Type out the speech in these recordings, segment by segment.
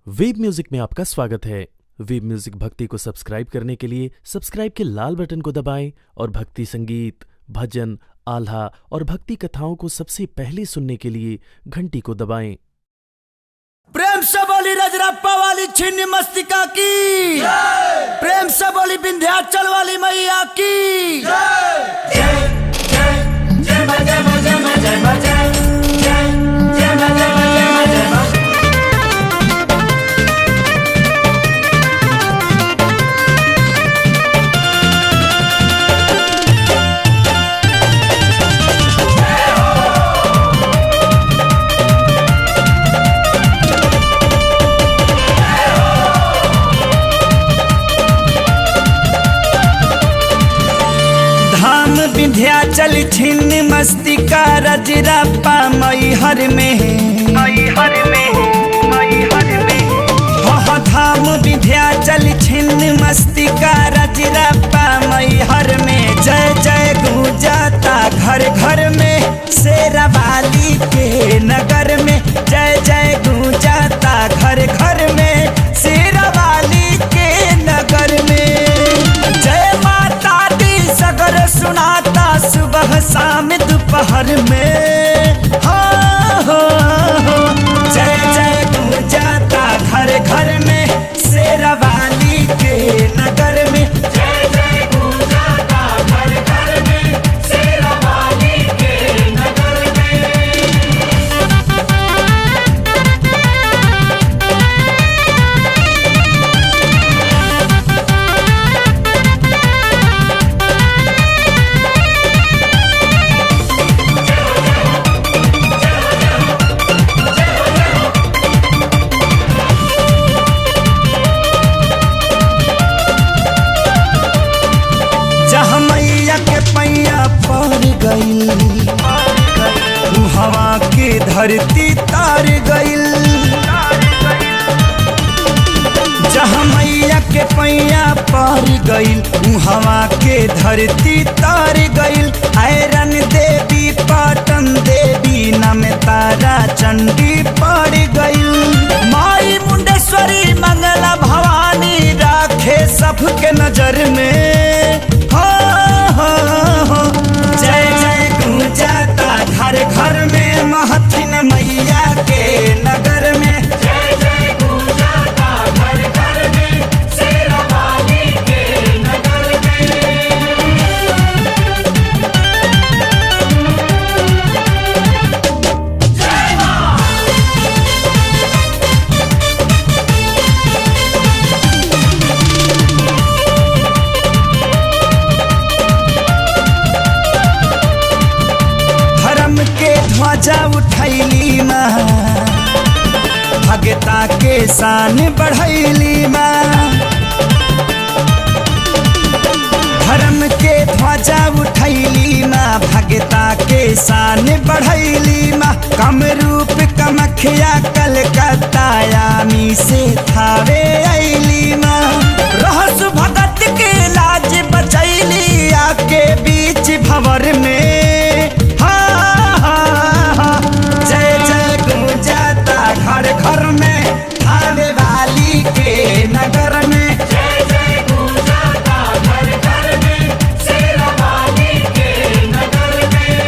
Web music में आपका स्वागत है। वेब म्यूजिक भक्ति को सब्सक्राइब करने के लिए सब्सक्राइब के लाल बटन को दबाएं और भक्ति संगीत, भजन, आल्हा और भक्ति कथाओं को सबसे पहले सुनने के लिए घंटी को दबाएं। प्रेम से बोली रजरप्पा वाली छिन्न मस्तिका की, प्रेम से बोली विंध्याचल वाली मैया की। विंध्याचल छिन्न मस्तिका रजरप्पा मैहर में, धाम विंध्याचल छिन्न मस्तिका रजरप्पा मैहर में। जय जय गूंजाता घर घर में, शेरावाली के नगर में। जय जय गूंजाता घर घर में, शेरावाली के नगर में। जय माता दी सगर सुनाता सुबह शाम दोपहर में। हो जय जय गूंजाता घर घर में, शेरावाली के नगर में। जय जय गूंजाता घर घर में, शेरावाली के नगर में। हवा के धरती तार गइल, जहाँ मैया के पैया पार गइल, हवा के धरती तार गइल। आयरन देवी पाटन देवी नाम तारा चंडी पड़ गइल। माई मुंडेश्वरी मंगला भवानी राखे सबके नजर में। हो जय जय गूंजाता घर घर में, महथिन मैया के नगर में। जय जय गूंजाता घर घर में, शेरावाली के नगर में। जय मां। के ध्वजा उठैली माँ, भगता के शान बढ़ैली माँ। धर्म के ध्वजा उठैली माँ, भगता के शान बढ़ैली माँ। कम रूप कमखिया कलकत्ता यामी से थावे ऐली माँ। रहस भगत के लाज बचैली आके बीच भंवर में। जय जय गूंजाता घर घर में, थावे वाली के नगर में। जय जय गूंजाता घर घर में, शेरावाली के नगर में।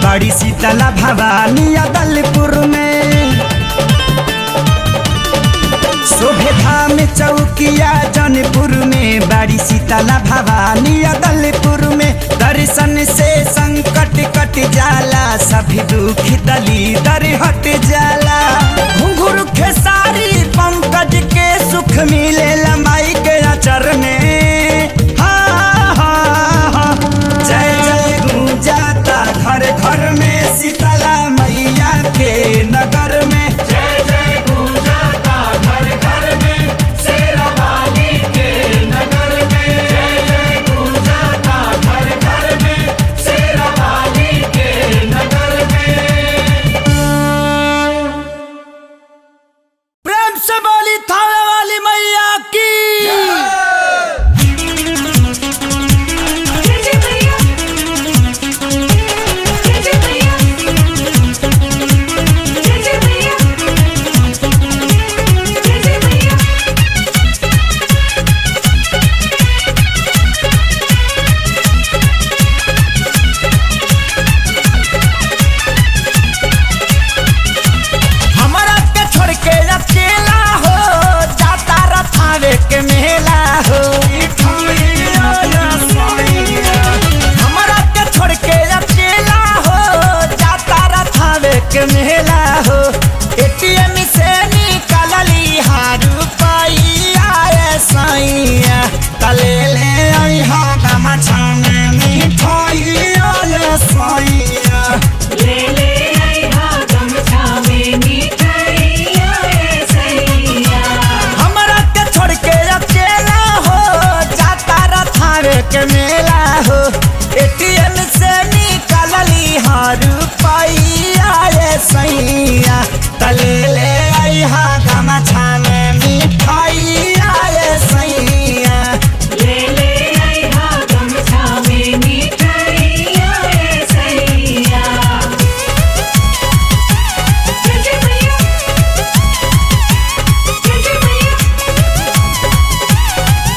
बड़ी शीतला भवानी अदलपुर में। शोभे धाम चौकिया जौनपुर में, बड़ी शीतला भवानी अदलपुर में। दर्शन से संकट कट जाला, सभी दुख दलीदर हट जाला। घुंघरू खेसारी पंकज के सुख मिले माई के अचर में। जय जय गूंजाता घर घर में, शीतला मैया के नगर में। जय जय गूंजाता घर घर में, शेरावाली मेला हो। हमरा के छोड़ के अकेला हो जाता रथावे के मेला हो। एटीएम से निकालली हारू पाइया सैया तले ले अइहा गमछा में मिठाइया सैया ले ले अइहा गमछा में मिठाइया सैया। हमरा के छोड़ के अकेला हो जाता रथावे के मेला हो। एटीएम से निकालली हारू पाइया सैया तले ले अइहा गमछा में मिठाइया सैया ले ले अइहा गमछा में मिठाइया सैया। जय जय मैया, जय जय मैया,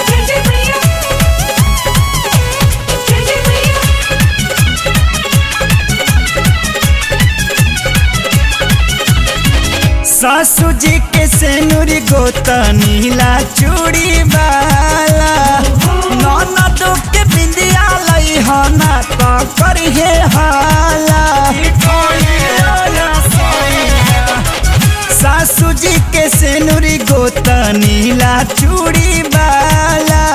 जय जय मैया, जय जय मैया। सासू जी के सेनुर गोता नीला चूड़ी वाला ननदो के बिंदिया लई हना तो करिए हाला। सासू जी के सेनुर गोता नीला चूड़ी वाला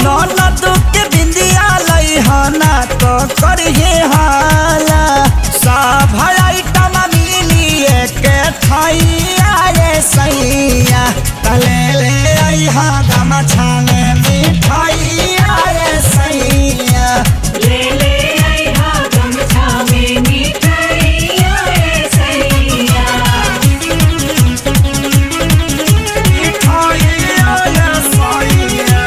ननदो के बिंदिया लई हना तो करिए हाला। सब आइटम मिलिए के थाइया सैया तले ले अइहा गमछा में मिठाइया सैया ले ले अइहा गमछा में मिठाइया सैया। मिठाइया सैया।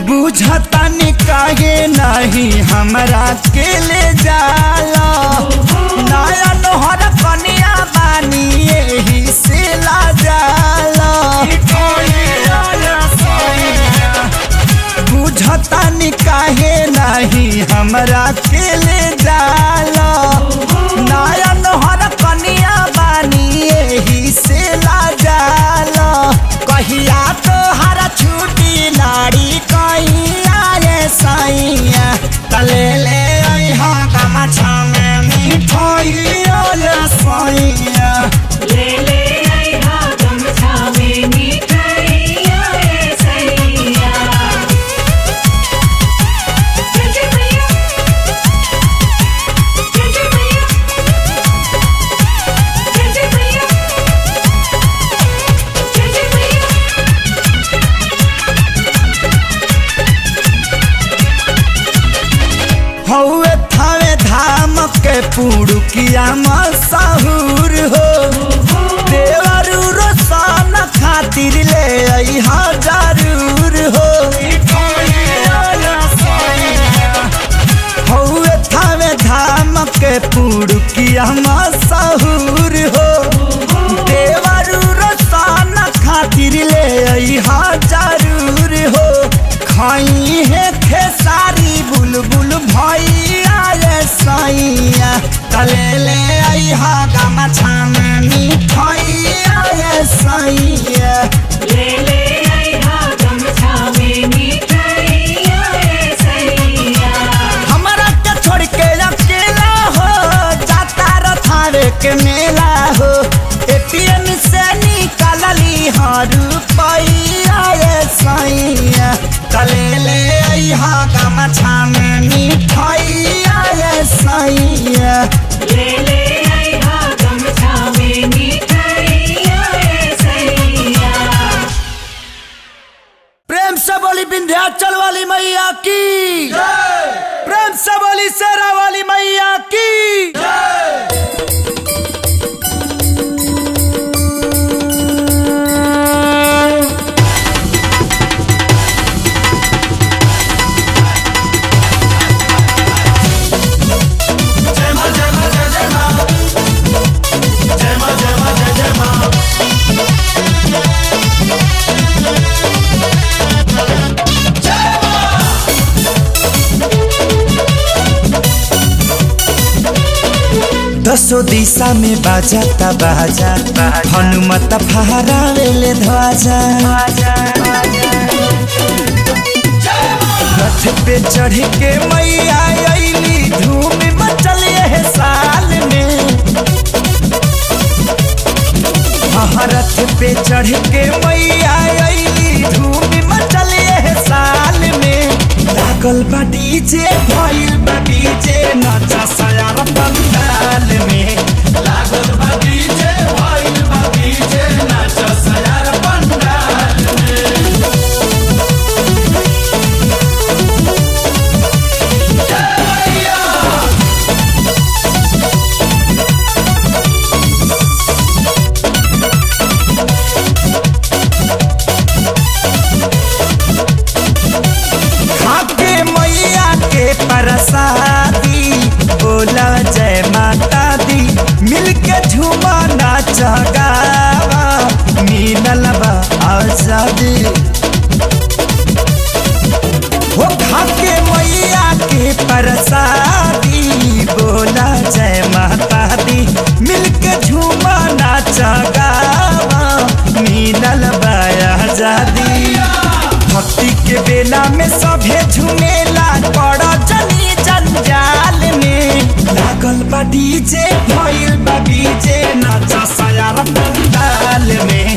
बुझतानी काहे नहीं हमरा के ले जाला। नया नोहर कनिया बानी एही से ला जाला। बुझतानी काहे नहीं हमरा के ले जाला। नया नोहर कनिया बानी एही से ला जाला। कहिया तोहरा छुट्टी लाड़ी कहिया सैया तले ले अइहा गमछा में मिठाइया सैया ले ले अइहा गमछा में मिठाइया सैया। जय जय मैया, जय जय मैया, जय जय मैया, जय जय मैया। हौवे थावे धाम के पुड़ुकिया मशहूर हो। देवरू रोशन खातिर ले अइहा जरूर हो। हौवे थावे धाम के पुड़ुकिया मशहूर हो। देवरू रोशन खातिर ले अइहा जरूर हो। खाई है खेसारी बुलबुल भैया सैया तले ले अइहा गमछा में मिठाइया सैया ले ले अइहा गमछा में मिठाइया सैया। हमरा के छोड़ के अकेला हो जाता रथावे के मेला हो। एटीएम से निकालली हारू पाइया सैया तले ले अइहा गमछा में मिठाइया सैया ले ले अइहा गमछा में मिठाइया सैया। प्रेम से बोली विंध्याचल वाली मैया की प्रेम से बोली शेरा वाली मैया की दसो दिशा में बाजाता बाजा हनुमत फहरावेले ध्वजा रथ पे चढ़ के मैया अइली धूम मचल है साल में रथ पे चढ़ के मैया अइली धूम मचल है साल में लागल बा डीजे भइल बा डीजे नचा सयार पंडाल में लागल बा डीजे भइल बा डीजे नचा सयार पंडाल में प्रसादी बोला जय माता दी मिलके झूमा नाच गावा मिलल बा आजादी हो खाके मैया के प्रसादी बोला जय माता दी मिलके झूमा नाच गावा मिलल बा आजादी भक्ति के बेला में सभे झुमेला पड़ा जनी जंजाल में लागल बा डीजे भइल बा डीजे नाचा सयार पंडाल में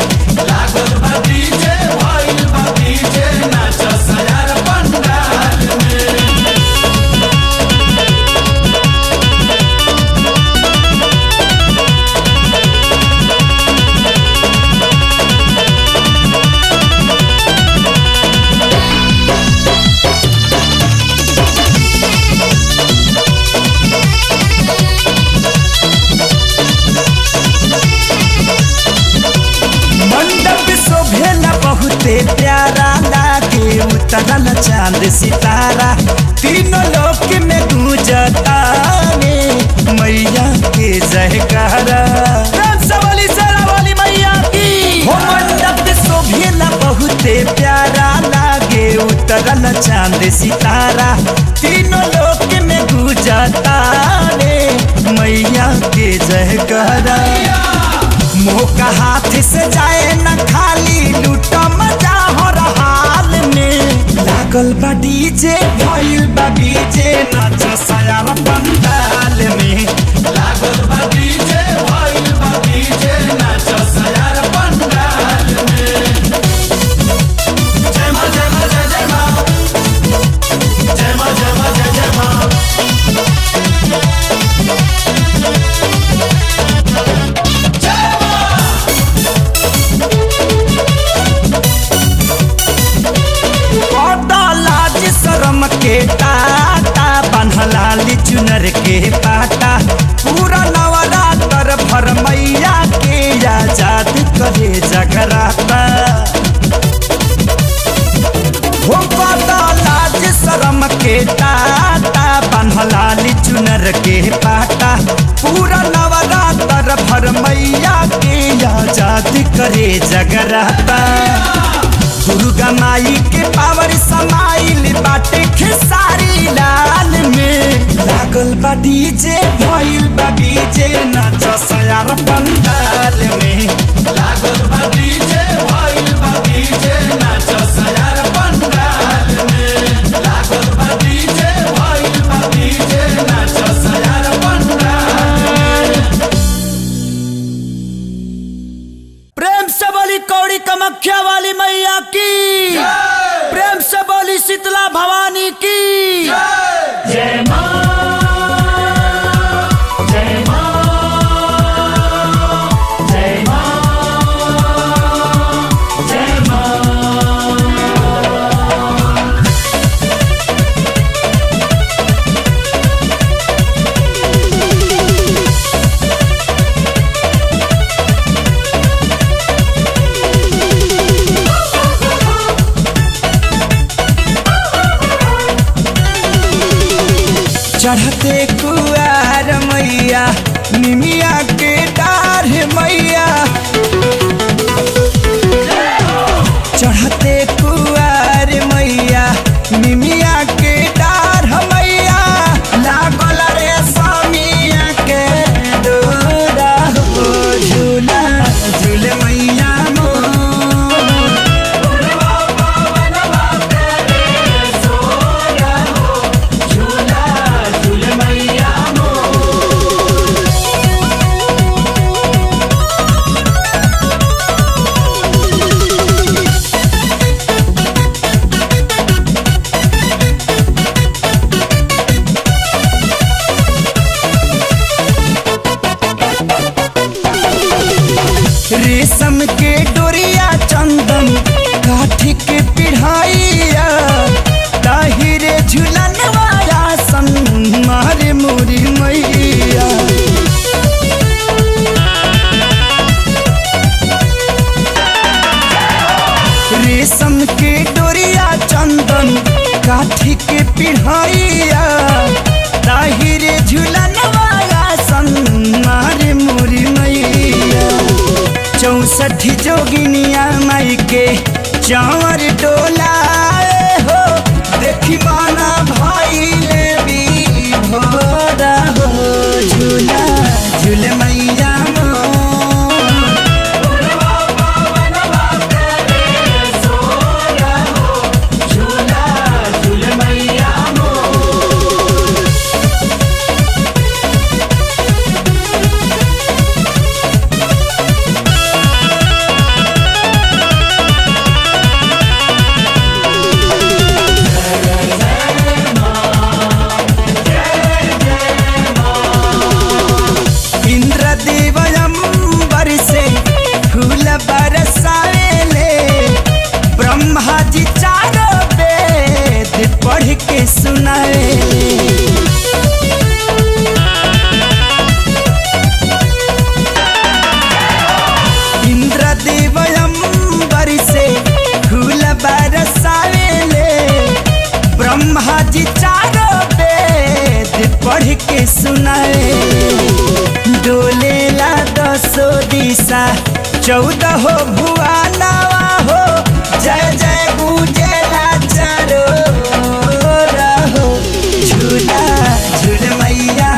लागल बा डीजे भइल बा डीजे नाचा सयार पंडाल में बहुते प्यारा लागे उतरल चांद सितारा तीनों लोक में गूंजता मैया के जयकारा वाली मैया की हो मंडप शोभेला बहुते प्यारा लागे उतरल चांद सितारा तीनों लोक में गूंजता मैया के जयकारा मोह का हाथ से जाए न खाली लूटा मजा हो हाल में लागल बा डीजे भइल बा डीजे नाचा सयार पंडाल में लागल बा डीजे भइल बा डीजे नाचा सयार पंडाल में जय मां जय मां जय जय मां जय मां जय मां जय जय मां शरम के टाटा बन्हलाली चुनर के पाटा पूरा नवरात्र भर मैया के आजाद करे जगराता हो पता लाज शरम के टाटा बन्हलाली चुनर के पाटा पूरा नवरात्र भर मैया के आजाद करे जगराता दुर्गा माई के पावर समाइल बाटे खेसारी लाल में लागल बा डीजे भइल बा डीजे नाचा सयार पंडाल में लागल बा डीजे भइल बा डीजे नाचा सयार पंडाल में लागल बा डीजे भइल बा डीजे नाचा सयार पंडाल। प्रेम से बोली कौड़ी कामाख्या वाली मैया की प्रेम से बोली शीतला भवानी की जय मां जय मां जय मां जय मां। चढ़ते कुआर मैया निमिया के डाढ़ मैया चढ़ते कुआर मैया निमिया के डाढ़ मैया लागल रे स्वामिया के घैया ताहिरे झुलनवा संमारे मोरी मैया 64 जोगिनिया माई के चावर डोलाए हो देखी माना भाई ले भी भोरा हो झूला झूल मैया पढ़ के सुनाए इंद्रदेव अंबर से फूल बरसावेले ब्रह्मा जी चारों वेद पढ़ के सुनाए डोलेला 10 दिशा 14 हो भुवनवा हो जय जय गुजेला चारो झूला झूल मैया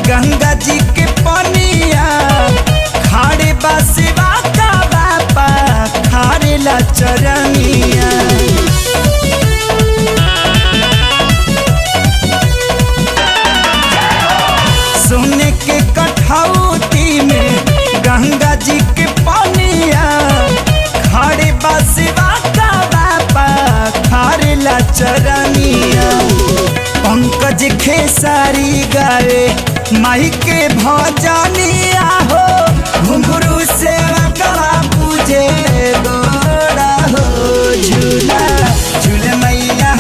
गंगा जी के पनिया खाड़े बासिवा का बापा खारे ला चरनिया सोने के कठौती में गंगा जी के पनिया खाड़े बासिवा का बापा खारे ला चरनिया पंकज खेसारी गावे माई के भजनिया हो घुंघरू से गला पूजे गोरा हो झूला झूल मैया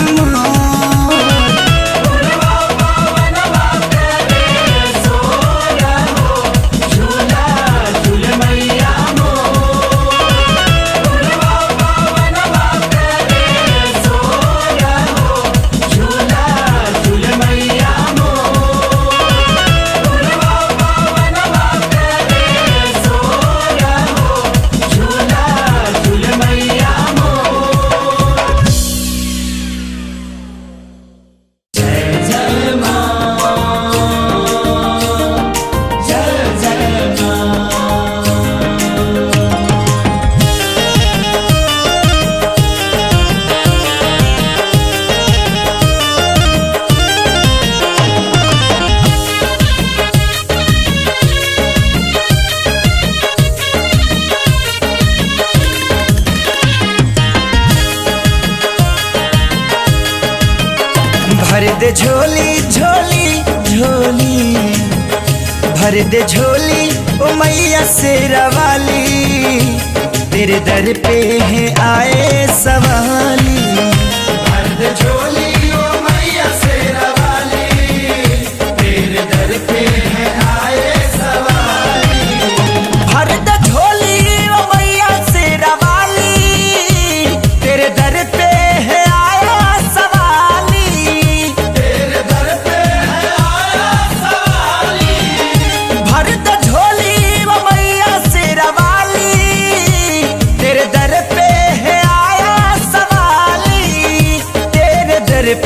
भर दे झोली झोली झोली भर दे झोली ओ मैया शेरा वाली तेरे दर पे है आए सवाली भर दे झोली ओ मैया शेरा वाली तेरे दर पे है आए सवाली भर दे झोली ओ मैया शेरा वाली तेरे दर पे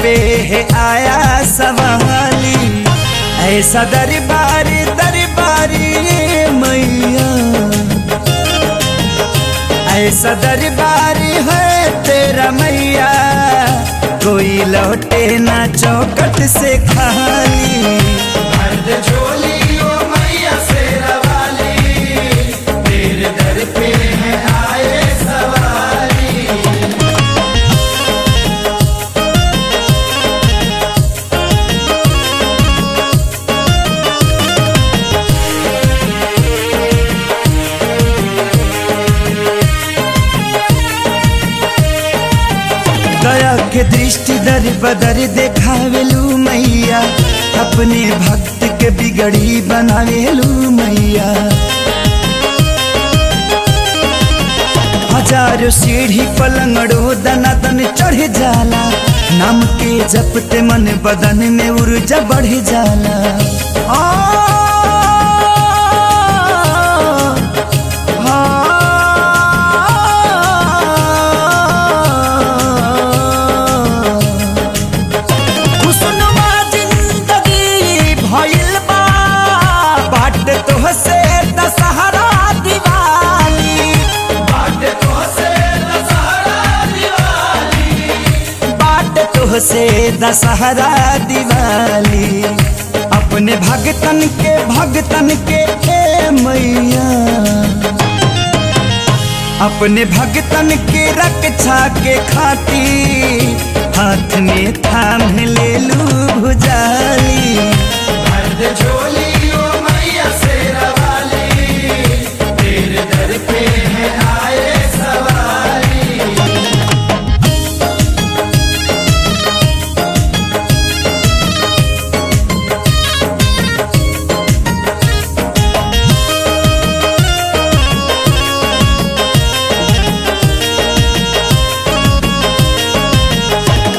पे है आया सवाली ऐसा दरबारी दरबारी मैया ऐसा दरबारी है तेरा मैया कोई लौटे ना चौकट से खाली भर दे झोली ओ मैया शेरा वाली तेरे दर पे है आए सवाली के दृष्टि दर बदर देखावेलू मैया, अपने भक्त के बिगड़ी बनावेलू मैया। हजारों सीढ़ी पलंगड़ो दनादन चढ़ जाला, नाम के जपते मन बदन में ऊर्जा बढ़ जाला। खुशनुमा जिंदगी भइल बा, बाट तोहसे दशहरा दिवाली, बाट तोहसे दशहरा दिवाली। अपने भगतन के हे मैया, अपने भगतन के रक्षा के खातिर हाथ में थाम लेलू भुजाली। भर झोली ओ मैया शेरा वाली, तेरे दर पे है आए सवारी।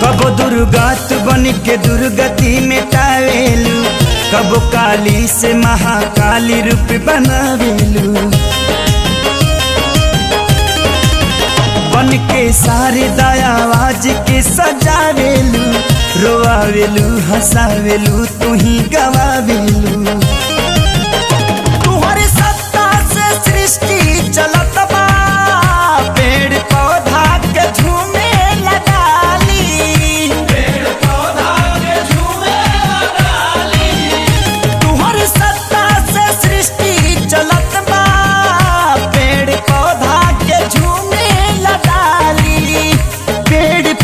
कबो दुर्गात बन के दुर्गति मिटावेलू, कबो काली से महाकाली रूप बनावेलू। बन के सारे दयावाज के सजावेलू, रोआवेलू हंसावेलू तू ही गवावेलू। तुम्हारी सत्ता से सृष्टि चलत बा, पेड़ पौधा के झूमे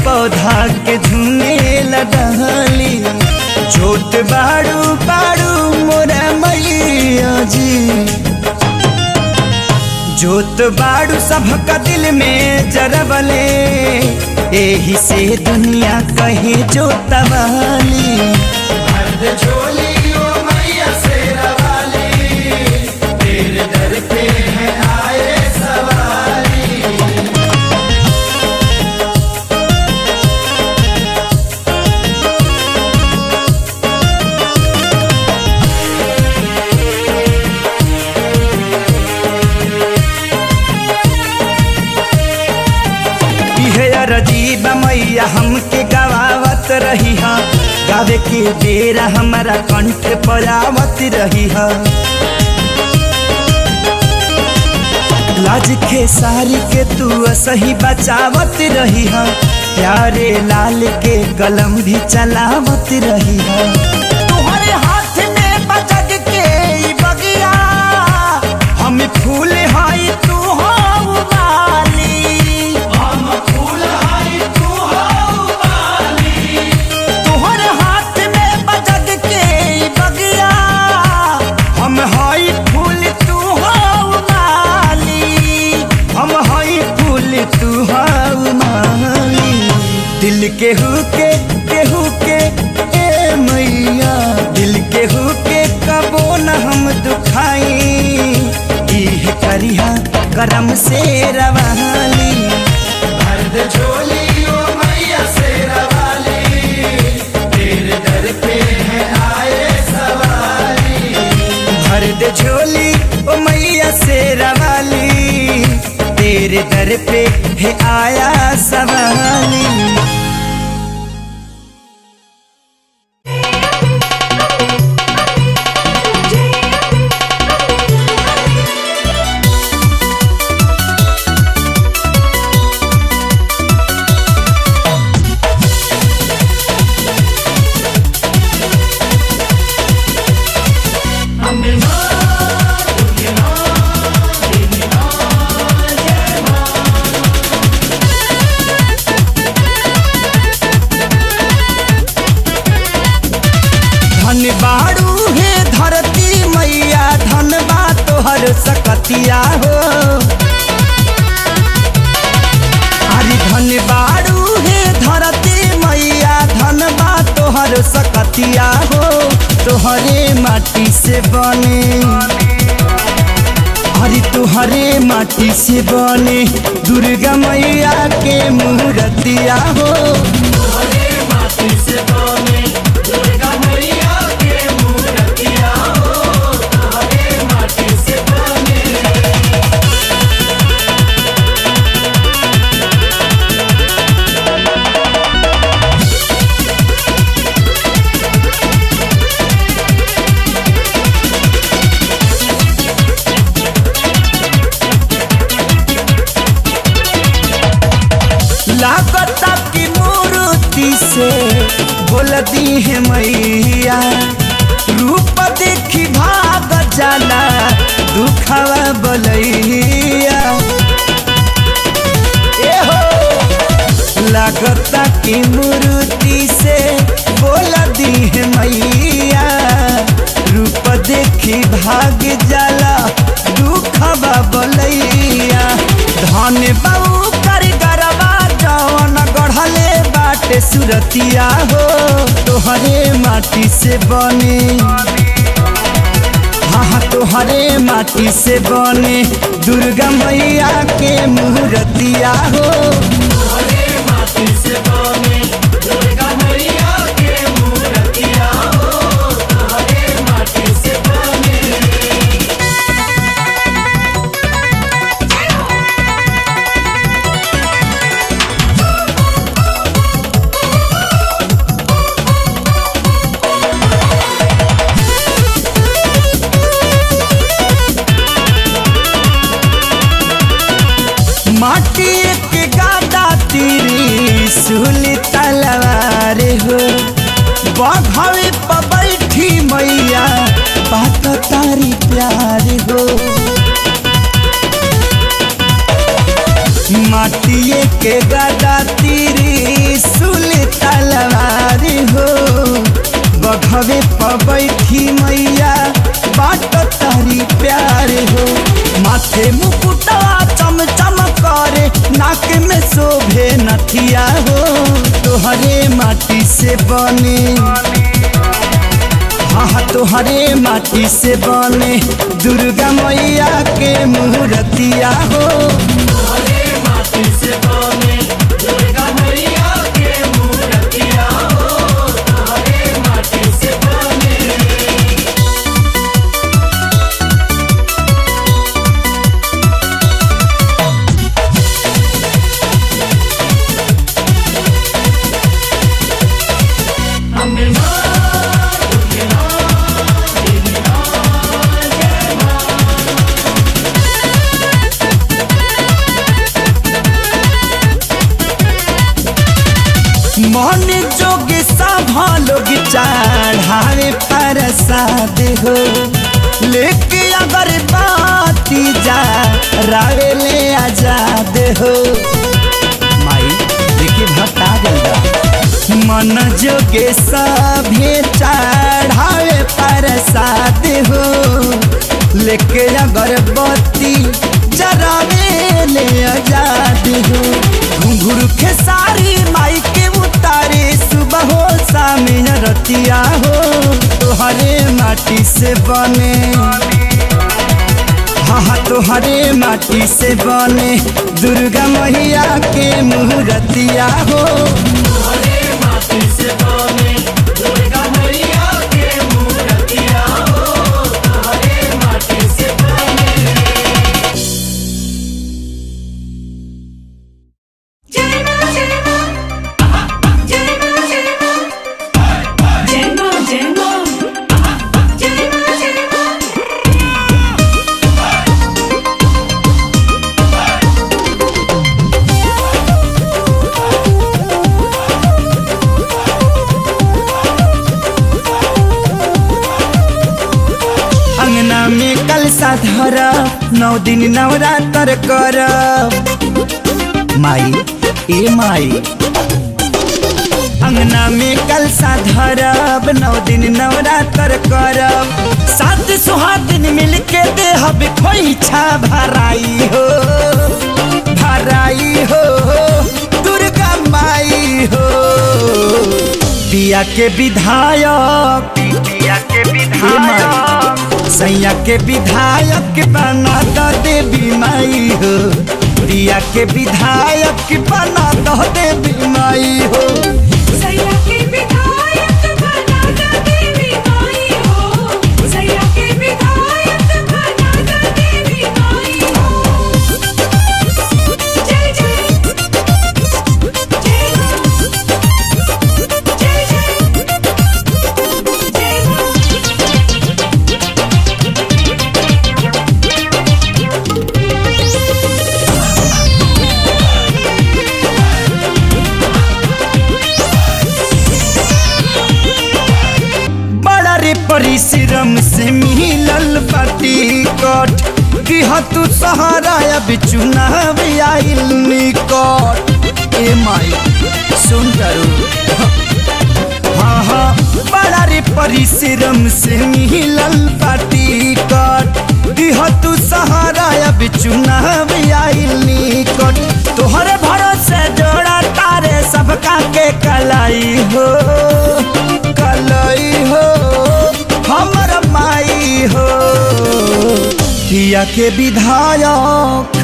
पौधा के झूमे लडाली। जोत बाड़ू बाड़ू मोरा मैया जी, जोत बाड़ू सबका दिल में जरबले, एही से दुनिया कहे जोतवाली। भर झोली ओ मैया शेरा वाली, तेरे दर पे है आए सवारी। रजीब मैया हमके गवावत रही हा, गावे के बेरा हमारा कंठ पर आवत रही हा। लाज के सारी के तू सही बचावत रही हा, प्यारे लाल के कलम भी चलावत रही हा। तुम्हारे हाथ में बजग के बगिया, हम फूल हाई तू हो दिल केहू के ए मैया, दिल केहू के कबो न हम दुखाई, इह करिहा करम से रवाली। भर झोली ओ मैया शेरा वाली, तेरे दर पे है आए सवारी। भर झोली ओ मैया शेरा वाली, तेरे दर पे है आया सवाली। बाड़ू हे धरती मैया, धनबा तोहर सकतिया हो। अरे धन बाड़ू हे धरती हमारो सकतिया हो तोहरे माटी से बने अरे तोहरे माटी से बने दुर्गा मैया के मूर्तिया हो तोहरे माटी से बने दुर्गा मैया के मूर्तिया हो तोहरे माटी से बने लागता की मूर्ति से बोल दी है मैया रूप देखी भाग जाला दुखवा बोलैया ए हो लागता की मूर्ति से बोल दी है मैया रूप देखी भाग जाला दुखवा बोलैया धन बाबू कर गरबा जवन गढ़ले बाटे सुरतिया हो तोहरे माटी से बने हाँ तोहरे माटी से बने दुर्गा मैया के मूर्तिया हो तोहरे माटी से बने दुर्गा मैया के मूर्तिया हो तोहरे माटी से बने माटी के गादा तीरी सुली तलवार हो बघवे पर बैठी मैया बात तारी प्यार हो माटी के गादा तीरी सुली तलवार हो बघवे पर बैठी मैया बात तारी प्यार हो माथे मुकुटवा चम चम करे नाक में शोभे नथिया हो तोहरे माटी से बने हाँ तोहरे माटी से बने दुर्गा मैया के मूर्तिया हो तोहरे माटी से बने दुर्गा मैया के मूर्तिया हो तोहरे माटी से बने मन जोगे सभा लोग चढ़ावे प्रसाद हो लेके अगर बाती जा रावे ले आजाद हो माई देखिए भक्ता गंगा मन जोगे सभे चढ़ावे प्रसाद हो लेके अगर बाती जरावे ले आजाद हो घुंघरू खेसारी माई के उतारे सुबह हो शाम रतिया हो तोहरे माटी से बने हाँ तोहरे माटी से बने दुर्गा मैया के मूर्तिया हो तोहरे माटी से बने दुर्गा मैया के मूर्तिया हो तोहरे माटी से बने जय मां जय मां जय मां जय मां जय मां जय मां जय मां जय मां अंगना में कलसा धर 9 दिन नवरात्र कर माई ए माई अंगना में कलसा धरब 9 दिन नवरात्र करब 7 सुहागिन मिलके देहब खोइछा भराई हो दुर्गा माई हो पिया के विधायक सैया के विधायक बना दो देवी माई हो। पिया के विधायक बना दो देवी माई हो। सैया के विधायक बना दो देवी माई हो। सैया के विधायक बना दो देवी माई हो। जय जय जय बड़ा रे परिश्रम से मिलल बाटी कट दिह तू सहारा अब चुनाव आइल निकट। ए माई सुन करू हाँ हाँ बड़ा रे परिश्रम से मिलल बाटी कट दिह तू सहारा अब चुनाव आइल निकट। तोहरे भरोसे जोड़ा तारे सबका के कलाई हो कलाई हो हमर माई हो। पिया के विधायक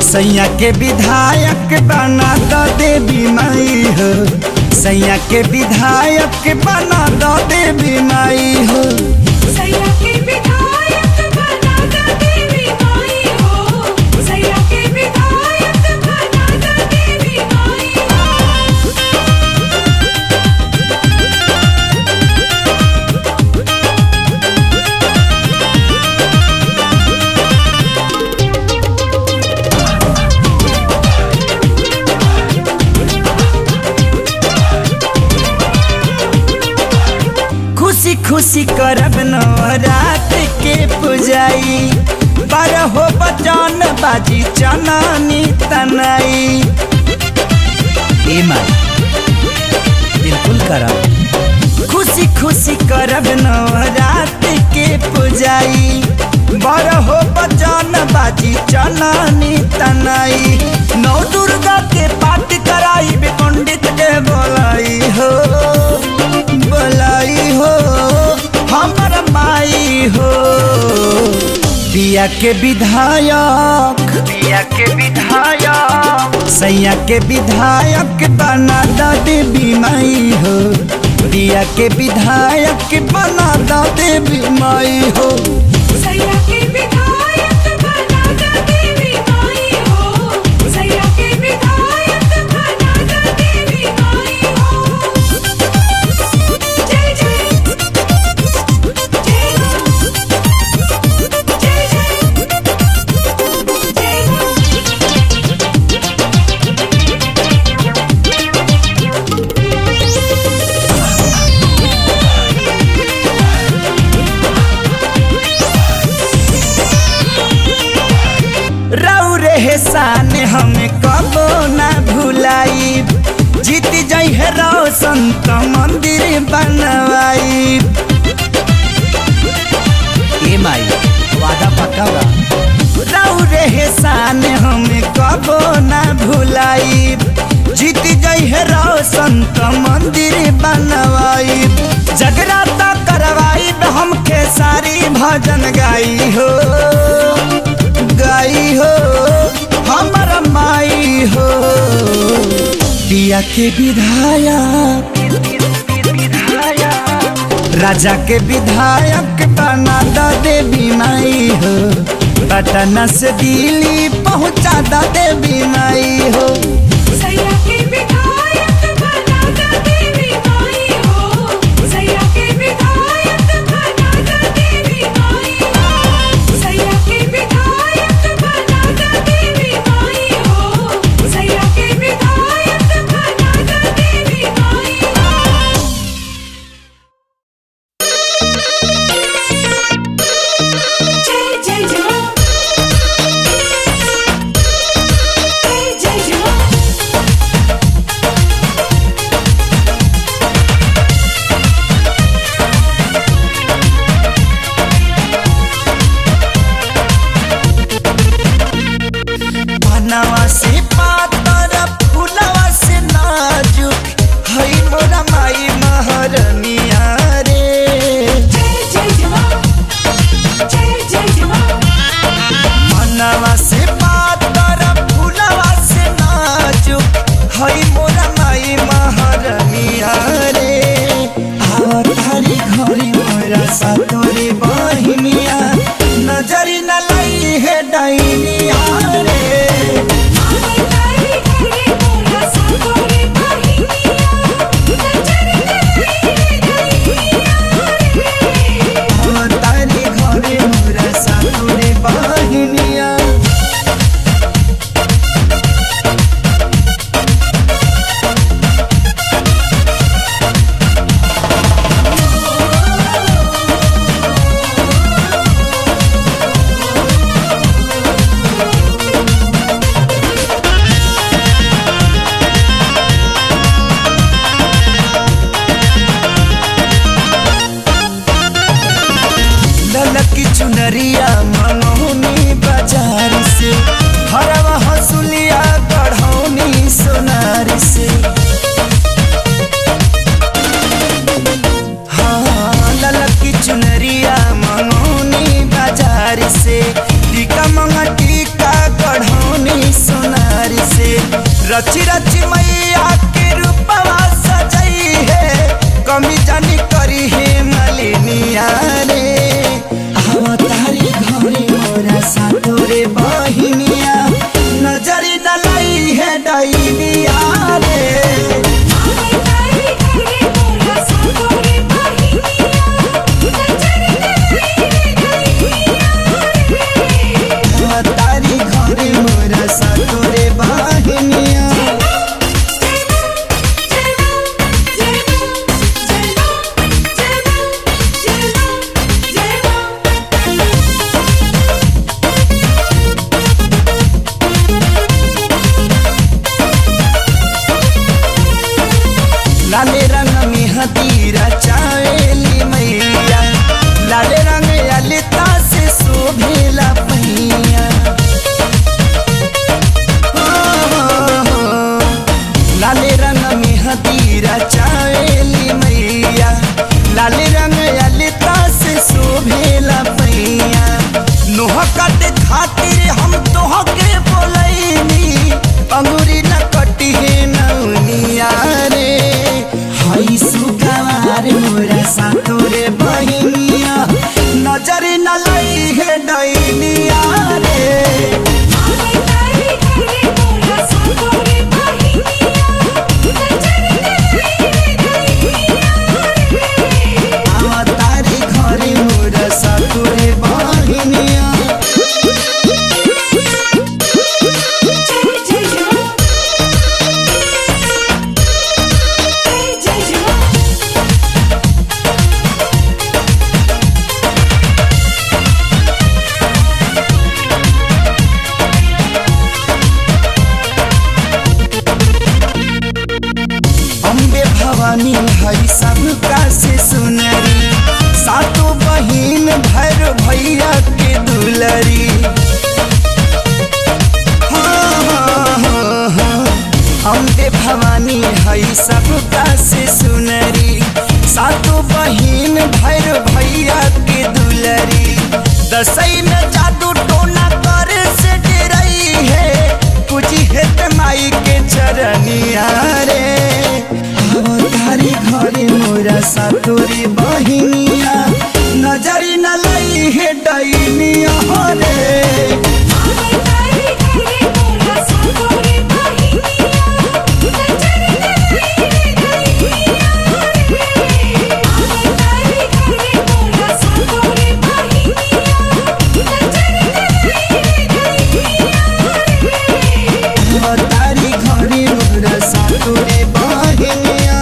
सैया के विधायक बना दो देवी माई हो। सैया के विधायक बना दो देवी माई हो। सैया के विधायक बना दो देवी माई हो। सैया के विधायक बना दो देवी माई हो। खुशी खुशी करब नवरात के पुजाई बारह बचन बाजी चनानी तनाई। ए माई बिल्कुल करब खुशी खुशी करब नवरात के पुजाई बारह बचन बाजी चनानी तनाई। नौ दुर्गा के पाठ कराई पंडित के बोलाई हो बोलाई हो हमर माई हो। पिया के विधायक सैया के विधायक बना दो देवी माई हो। पिया के विधायक बना दो देवी माई हो। सैया के विधायक बना दो देवी माई हो। सैया के विधायक बना दो देवी माई हो। जय जय एहसान हमें कबो ना भुलाई। जीत जाई है रोशन तो मंदिर बनवाई। ए माई वादा पक्का बा राउर एहसान हमें कबो ना भुलाई। जीत जाई है रोशन तो मंदिर बनवाई। जगराता करवाई हमके सारी भजन गाई हो गाई हो हमर माई हो। पिया के विधायक राजा के विधायक बना दो देवी माई हो। पटना से दिल्ली पहुँचा दो देवी माई हो। सैया के विधायक बना दो देवी माई हो। सैया के विधायक बना दो देवी माई हो। सैया के विधायक बना दो देवी माई हो। सैया के विधायक बना दो देवी माई हो। जय जय जय जय जय चुनरिया मंगौनी बाजार से, हरवा हसुलिया गढ़ौनी सोनार से। हाँ ललकी चुनरिया मंगौनी बाजार से, टीका मंगा टीका गढ़ौनी सोनार से। रची रची मैया के रूपवा सजई है, कमी जानी करी है मलिनिया रे। तारी घरे मोरा सातोरे बहिनिया, नजरी डलाई है डैनिया रे। तारी घरे मोरा सातोरे बहिनिया। लाले रंग में हदीरा चावेली मैया, लाले रंग ललिता से शोभेला पहिया। लाले रंग में हदीरा चावेली मैया, लाले रंग ललिता से शोभेला पहिया। नोह काटे खातिर हम तोह के बोलैनी, अंगूरी न कटी है नौनिया रे। हई सुगवार मोरा सातोरे बहिनिया, नजरी न लई है डैनिया रे। तारी घरे मोरा सातोरे बहिनिया। अम्बे भवानी हई सबका से सुनरी, सातों बहिन भैर भैया के दुलरी। अम्बे भवानी हई सबका से सुनरी, सातों बहिन भैर भैया के दुलरी। दसई में जादू टोना कर से डरई है, कुछ हेत माई के चरनिया रे। तारी घरे मोरा सातोरे बहिनिया, नजरी न लई है डैनिया रे। तारी घरे मोरा सातोरे बहिनिया।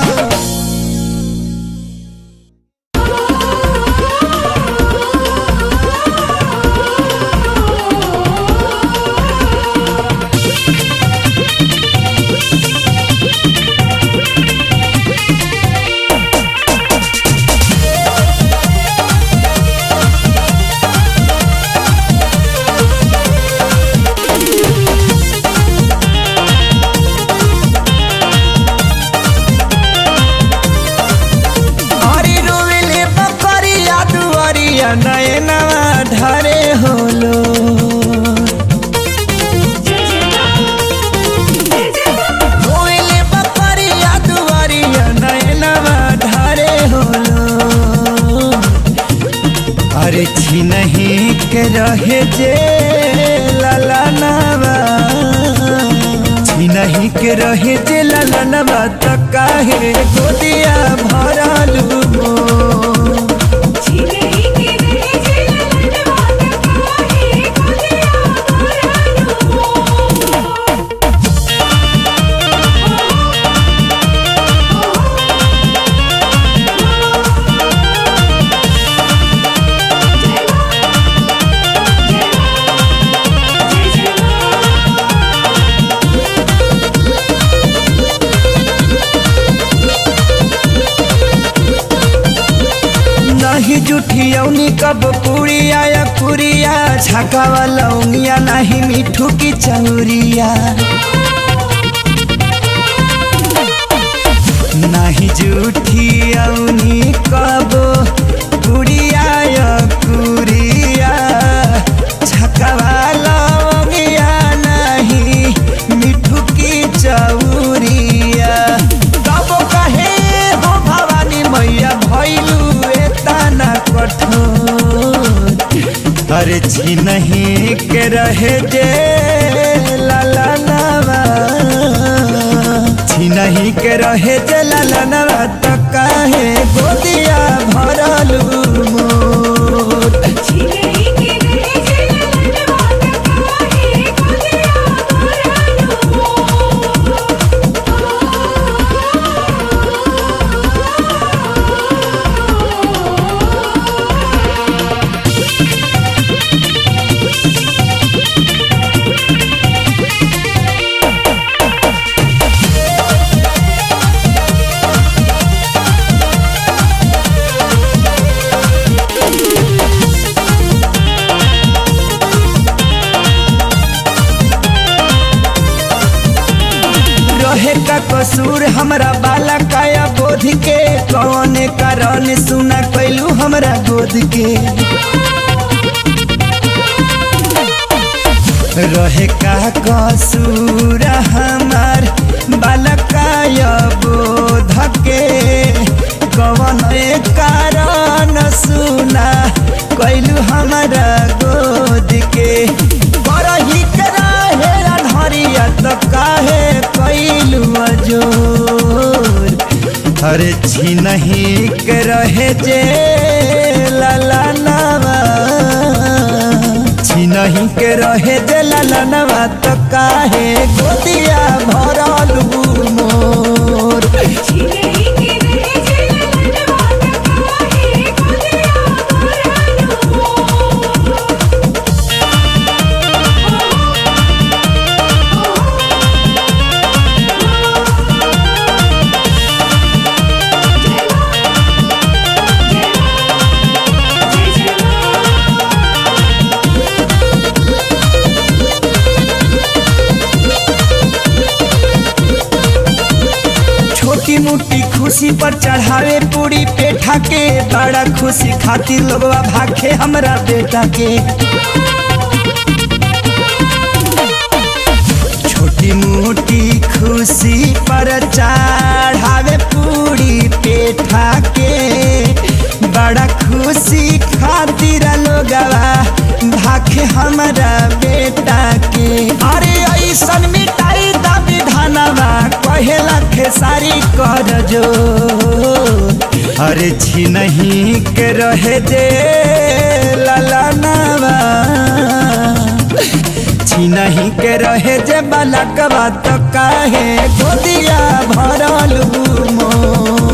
नयनवा ढारे होलो, रोइले बकरिया दुआरिया नयनवा ढारे होलो। अरे छिनही के रहे जे ललनवा, छिनही के रहे जे ललनवा, त काहे गोदिया भरल हो। नहीं जूठी औनी कब पुड़िया या पुरिया छाका वाला उंगिया नहीं मिठू की चौरिया नहीं जूठी औनी कब पुड़िया या पुरिया छाका वाला उंगिया नहीं मिठू की चौरिया तब कहे हो भवानी मैया भैलू एतना कठोर अरे छी नहीं के रहे जे लाला नवा छी नहीं के रहे जे लाला नवा तो काहे गोदिया भरलू मोर छीने के रहे जे ललनवा काहे गोदिया रहे का कसूर हमरा बाला काया बोध के कौन कारण सुना कैलू हमरा गोद के रहे का कसूर हमार बाला काया बोध के कौन कारण सुना कैलू हमरा गोद के बरही के रहे अनहरिया तो काहे कैलू अजोर अरे छी नहीं के रहे जे लाला नवा छी नहीं के रहे जे लाला नवा तो काहे गोदिया भरलू मोर छीने के रहे जे ललनवा काहे गोदिया छोटी मोटी खुशी पर चढ़ावे पूरी पेठा के बड़ा खुशी खातिर लोगवा भाखे हमरा बेटा के छोटी मोटी खुशी पर चढ़ावे पूरी पेठा के बड़ा खुशी खातिर लोगवा भाखे हमरा बेटा के अरे ऐसन मिटाई दा विधानवा कहेला खेसारी कर जो अरे छी नहीं के रहे जे लाला नवा छी नहीं के रहे जे बालकवा तो काहे गोदिया भरलू मोर